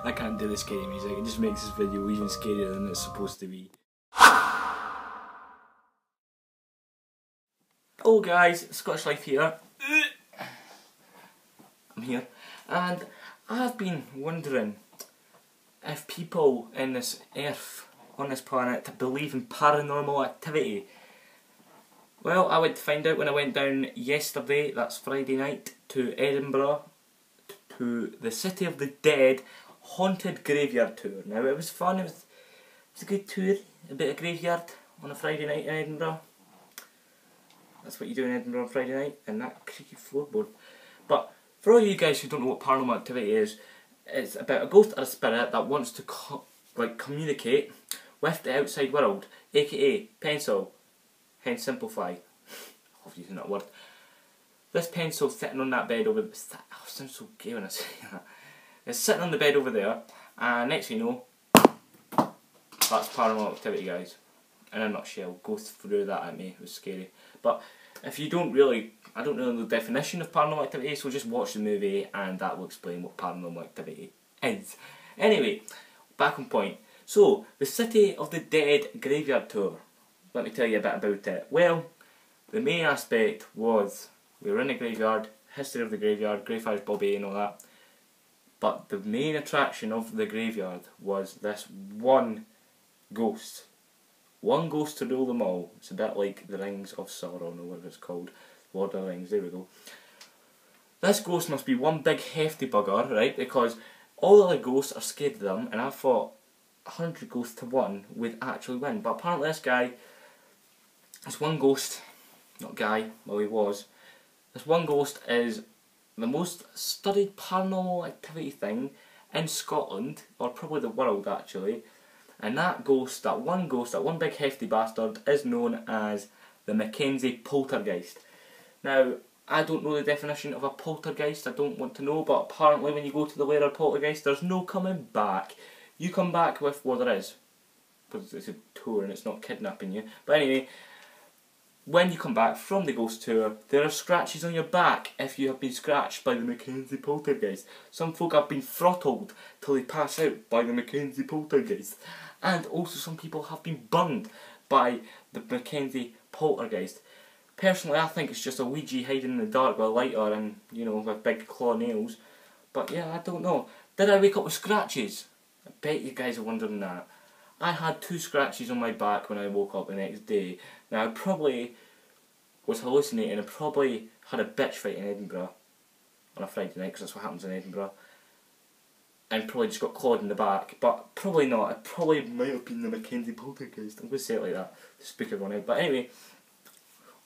I can't do the scary music, it just makes this video even scarier than it's supposed to be. Hello guys, Scottish Life here. I'm here, and I've been wondering if people in this earth, on this planet, believe in paranormal activity. Well, I went to find out when I went down yesterday, that's Friday night, to Edinburgh, to the City of the Dead Haunted Graveyard Tour. Now it was fun, it was a good tour, a bit of graveyard on a Friday night in Edinburgh. That's what you do in Edinburgh on Friday night, and that creaky floorboard. But for all you guys who don't know what paranormal activity is, it's about a ghost or a spirit that wants to communicate with the outside world, aka pencil, hence simplify. I love using that word. This pencil sitting on that bed over there, oh, it sounds so gay when I say that. It's sitting on the bed over there, and next thing you know, that's paranormal activity, guys. In a nutshell, go through that at me, it was scary. But if you don't really, I don't know the definition of paranormal activity, so just watch the movie and that will explain what paranormal activity is. Anyway, back on point. So, the City of the Dead Graveyard Tour. Let me tell you a bit about it. Well, the main aspect was, we were in a graveyard, history of the graveyard, Greyfriars Bobby and all that. But the main attraction of the graveyard was this one ghost. One ghost to rule them all. It's a bit like the Rings of Sauron or whatever it's called. Lord of the Rings, there we go. This ghost must be one big hefty bugger, right? Because all the other ghosts are scared of them, and I thought 100 ghosts to 1 would actually win. But apparently this guy, this one ghost, not guy, well he was, this one ghost is the most studied paranormal activity thing in Scotland, or probably the world actually. And that ghost, that one big hefty bastard, is known as the Mackenzie Poltergeist. Now, I don't know the definition of a poltergeist, I don't want to know, but apparently when you go to the lair of poltergeist, there's no coming back. You come back with what there is, because it's a tour and it's not kidnapping you. But anyway, when you come back from the ghost tour, there are scratches on your back if you have been scratched by the Mackenzie Poltergeist. Some folk have been throttled till they pass out by the Mackenzie Poltergeist. And also some people have been burned by the Mackenzie Poltergeist. Personally, I think it's just a Ouija hiding in the dark with a lighter and, you know, with big claw nails. But yeah, I don't know. Did I wake up with scratches? I bet you guys are wondering that. I had 2 scratches on my back when I woke up the next day. Now, I probably was hallucinating. I probably had a bitch fight in Edinburgh on a Friday night, because that's what happens in Edinburgh. And probably just got clawed in the back, but probably not. It probably might have been the Mackenzie Poltergeist. I'm going to say it like that to spook everyone out. But anyway,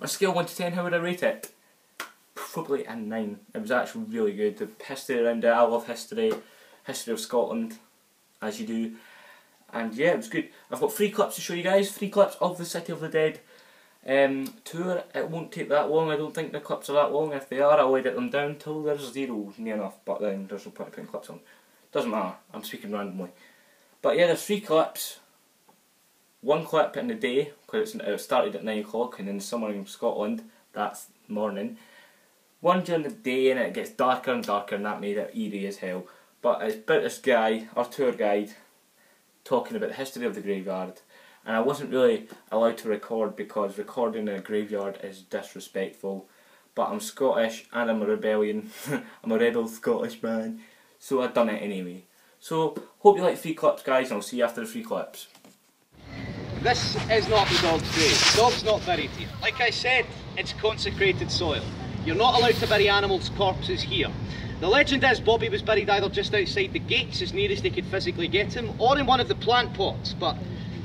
on a scale of 1 to 10, how would I rate it? Probably a 9. It was actually really good. The history around it, I love history. History of Scotland, as you do. And yeah, it was good. I've got 3 clips to show you guys. 3 clips of the City of the Dead tour. It won't take that long. I don't think the clips are that long. If they are, I'll edit them down till there's 0 near enough. But then there's no point in putting clips on. Doesn't matter, I'm speaking randomly. But yeah, there's 3 clips. 1 clip in the day, because it started at 9 o'clock, and in summer in Scotland, that's morning. 1 during the day, and it gets darker and darker, and that made it eerie as hell. But it's about this guy, our tour guide, talking about the history of the graveyard. And I wasn't really allowed to record, because recording in a graveyard is disrespectful. But I'm Scottish, and I'm a rebellion. I'm a rebel Scottish man. So I've done it anyway. So, hope you like 3 clips, guys, and I'll see you after the 3 clips. This is not the dog's grave. The dog's not buried here. Like I said, it's consecrated soil. You're not allowed to bury animals' corpses here. The legend is Bobby was buried either just outside the gates, as near as they could physically get him, or in one of the plant pots. But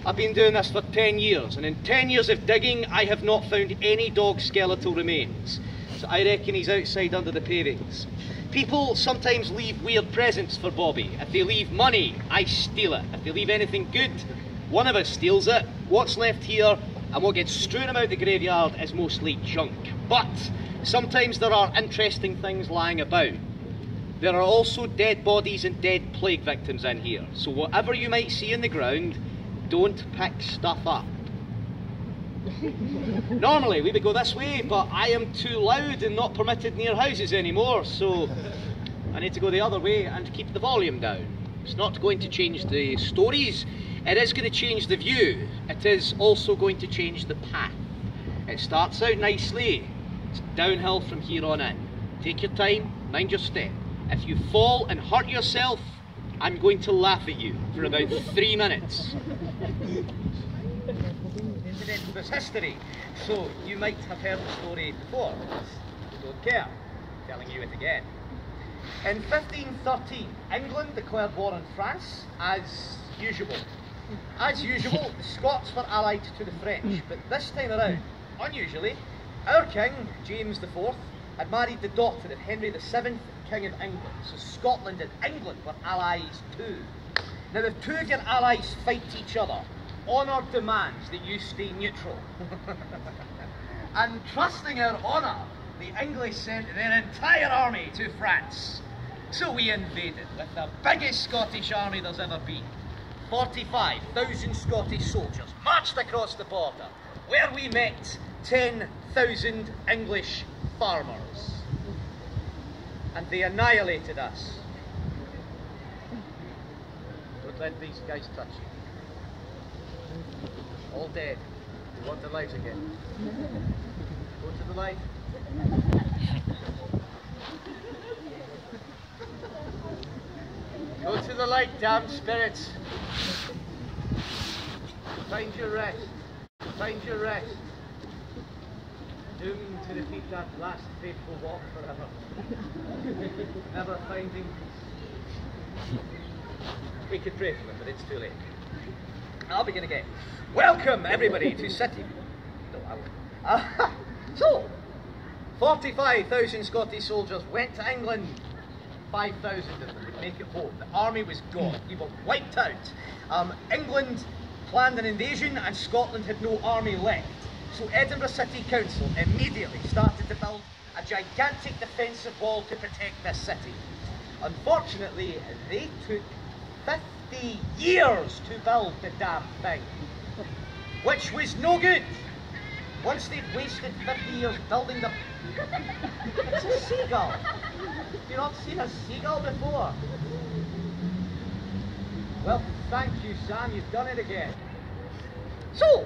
I've been doing this for 10 years, and in 10 years of digging, I have not found any dog skeletal remains. So I reckon he's outside under the pavings. People sometimes leave weird presents for Bobby. If they leave money, I steal it. If they leave anything good, one of us steals it. What's left here and what gets strewn about the graveyard is mostly junk. But sometimes there are interesting things lying about. There are also dead bodies and dead plague victims in here. So whatever you might see in the ground, don't pick stuff up. Normally we would go this way, but I am too loud and not permitted near houses anymore, so I need to go the other way and keep the volume down. It's not going to change the stories. It is going to change the view. It is also going to change the path. It starts out nicely. It's downhill from here on in. Take your time, mind your step. If you fall and hurt yourself, I'm going to laugh at you for about 3 minutes. Incident was history, so you might have heard the story before. You don't care. I'm telling you it again. In 1513, England declared war on France, as usual. As usual, the Scots were allied to the French, but this time around, unusually, our king, James IV, had married the daughter of Henry VII, King of England, so Scotland and England were allies too. Now, if two of your allies fight each other, honour demands that you stay neutral. And trusting our honour, the English sent their entire army to France. So we invaded with the biggest Scottish army there's ever been. 45,000 Scottish soldiers marched across the border, where we met 10,000 English farmers. And they annihilated us. Don't let these guys touch you. All dead. They want their lives again. Go to the light. Go to the light, damn spirits. Find your rest. Find your rest. Doomed to repeat that last fateful walk forever. Never finding peace. We could pray for them, but it's too late. I'll begin again. Welcome, everybody, to City. No, I won't. So, 45,000 Scottish soldiers went to England. 5,000 of them would make it home. The army was gone. We were wiped out. England planned an invasion and Scotland had no army left. So Edinburgh City Council immediately started to build a gigantic defensive wall to protect this city. Unfortunately, they took 50 years to build the damn thing, which was no good. Once they'd wasted 50 years building the... It's a seagull. Have you not seen a seagull before? Well, thank you, Sam, you've done it again. So,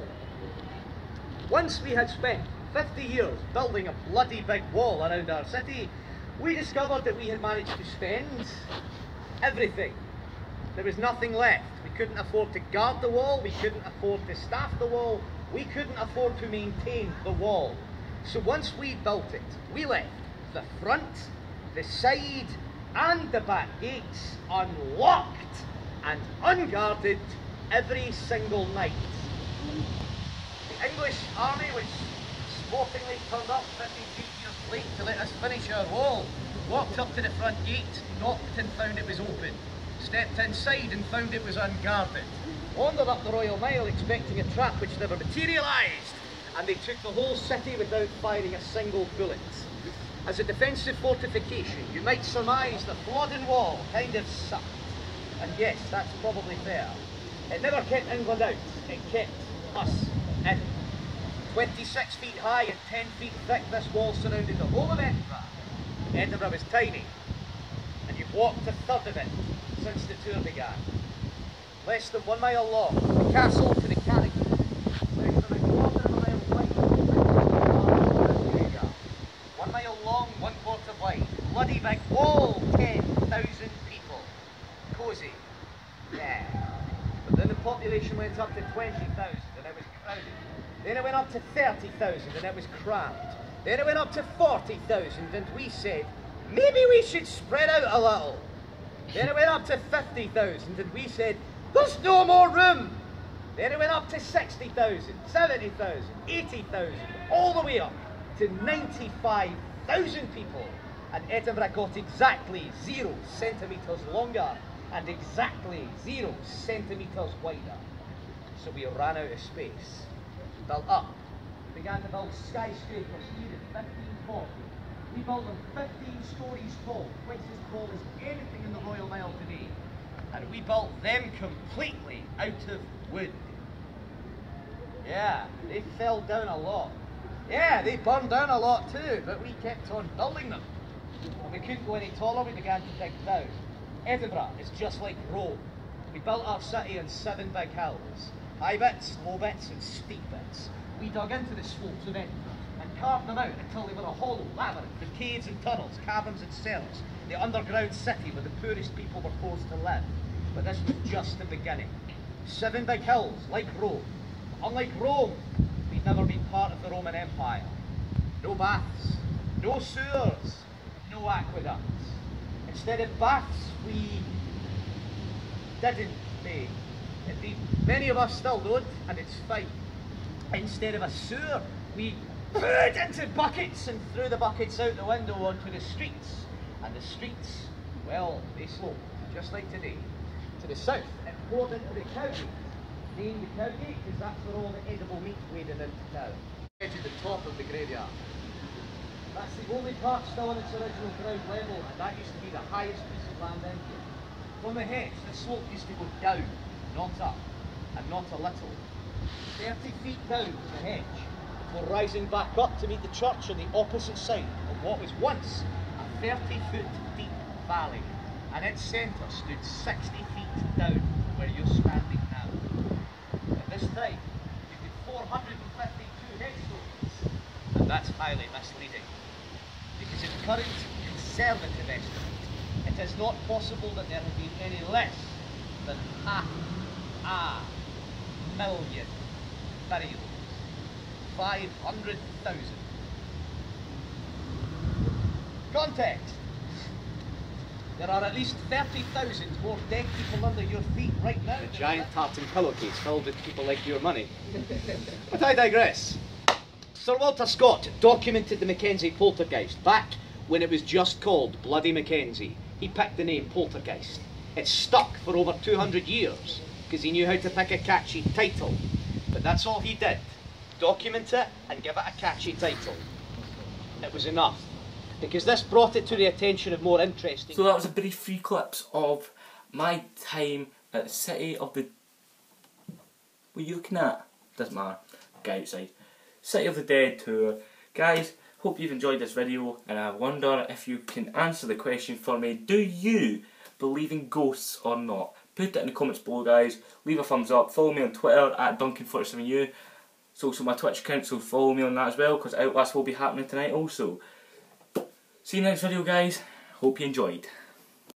once we had spent 50 years building a bloody big wall around our city, we discovered that we had managed to spend everything. There was nothing left. We couldn't afford to guard the wall, we couldn't afford to staff the wall, we couldn't afford to maintain the wall. So once we built it, we left the front, the side and the back gates unlocked and unguarded every single night. The English army was sportingly turned up 53 years late to let us finish our wall. Walked up to the front gate, knocked and found it was open. Stepped inside and found it was unguarded. Wandered up the Royal Mile expecting a trap which never materialised, and they took the whole city without firing a single bullet. As a defensive fortification, you might surmise the Flodden Wall kind of sucked. And yes, that's probably fair. It never kept England out, it kept us in. 26 feet high and 10 feet thick, this wall surrounded the whole of Edinburgh. Edinburgh was tiny, and you've walked a third of it since the tour began. Less than 1 mile long, from the castle to the Carrick. Less than a quarter of a mile wide. 1 mile long, 1/4 wide. Bloody big wall, 10,000 people. Cosy. Yeah. But then the population went up to 20,000 and it was crowded. Then it went up to 30,000 and it was crammed. Then it went up to 40,000 and we said, maybe we should spread out a little. Then it went up to 50,000 and we said, there's no more room. Then it went up to 60,000, 70,000, 80,000, all the way up to 95,000 people. And Edinburgh got exactly 0 centimetres longer and exactly 0 centimetres wider. So we ran out of space. Built up. Began to build skyscrapers here in 1540. We built them 15 stories tall, twice as tall as anything in the Royal Mile today. And we built them completely out of wood. Yeah, they fell down a lot. Yeah, they burned down a lot too, but we kept on building them. When we couldn't go any taller, we began to dig down. Edinburgh is just like Rome. We built our city on 7 big hills. High bits, low bits and steep bits. We dug into the slopes of Edinburgh and carved them out until they were a hollow labyrinth of caves and tunnels, caverns and cellars. The underground city where the poorest people were forced to live. But this was just the beginning. 7 big hills, like Rome. Unlike Rome, we'd never been part of the Roman Empire. No baths, no sewers, no aqueducts. Instead of baths, we didn't bathe. Indeed, many of us still don't, and it's fine. Instead of a sewer, we put it into buckets and threw the buckets out the window onto the streets. And the streets, well, they sloped, just like today. To the south, it poured into the Cowgate. Named the Cowgate because that's where all the edible meat waded into town. Edge of the top of the graveyard. That's the only part still on its original ground level, and that used to be the highest piece of land in here. From the hedge, the slope used to go down, not up, and not a little. 30 feet down was the hedge, before rising back up to meet the church on the opposite side of what was once a 30-foot deep valley, and its centre stood 60 feet down where you're standing now. At this time, you could 452 headstones, and that's highly misleading, because in current conservative estimate, it is not possible that there have been any less than 500,000 burials. 500,000. Context. There are at least 30,000 more dead people under your feet right now. A giant tartan pillowcase filled with people like your money. But I digress. Sir Walter Scott documented the Mackenzie poltergeist back when it was just called Bloody Mackenzie. He picked the name poltergeist. It stuck for over 200 years because he knew how to pick a catchy title. But that's all he did. Document it and give it a catchy title. It was enough. Because this brought it to the attention of more interesting... So that was a brief 3 clips of my time at the City of the... What are you looking at? Doesn't matter. Go outside. City of the Dead tour. Guys, hope you've enjoyed this video, and I wonder if you can answer the question for me. Do you believe in ghosts or not? Put it in the comments below, guys. Leave a thumbs up. Follow me on Twitter at Duncan47U. It's also my Twitch account, so follow me on that as well, because Outlast will be happening tonight also. See you next video, guys. Hope you enjoyed.